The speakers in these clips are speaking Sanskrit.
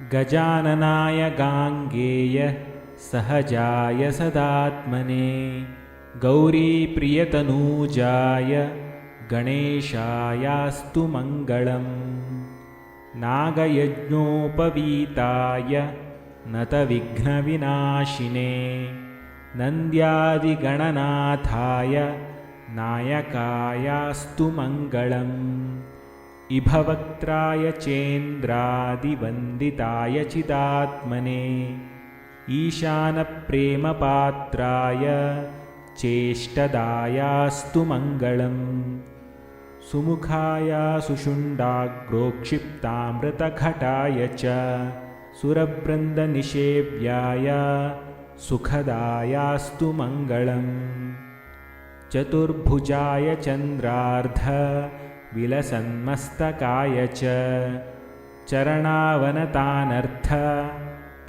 गजाननाय गाङ्गेय सहजाय सदात्मने गौरीप्रियतनूजाय गणेशायास्तु मङ्गलम्। नागयज्ञोपवीताय नतविघ्नविनाशिने नन्द्यादिगणनाथाय नायकायास्तु मङ्गलम्। इभवक्त्राय चेन्द्रादिवन्दिताय चिदात्मने ईशानप्रेमपात्राय चेष्टदायास्तु मङ्गलम्। सुमुखाय सुषुण्डाग्रोक्षिप्तामृतघटाय च सुरवृन्दनिषेव्याय सुखदायास्तु मङ्गलम्। चतुर्भुजाय चन्द्रार्ध विलसन्मस्तकाय च चरणावनतानर्थ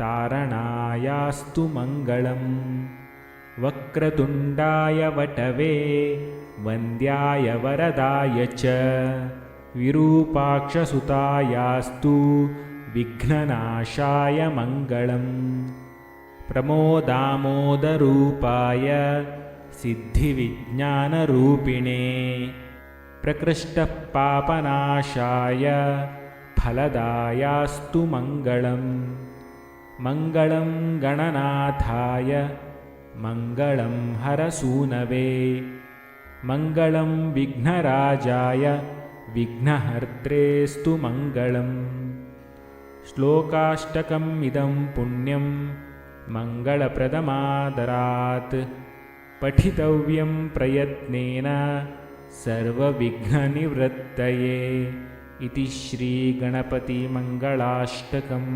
तारणायास्तु मङ्गलम्। वक्रतुण्डाय वटवे वन्द्याय वरदाय च विरूपाक्षसुतायास्तु विघ्ननाशाय मङ्गलम्। प्रमोदामोदरूपाय सिद्धिविज्ञानरूपिणे प्रकृष्टपापनाशाय फलदायास्तु मङ्गलम्। मङ्गलं गणनाथाय मङ्गलं हरसूनवे मङ्गलं विघ्नराजाय विघ्नहर्त्रेस्तु मङ्गलम्। श्लोकाष्टकम् इदं पुण्यं मङ्गलप्रदमादरात् पठितव्यं प्रयत्नेन सर्वविघ्ननिवृत्तये इति श्रीगणपतिमङ्गलाष्टकम्।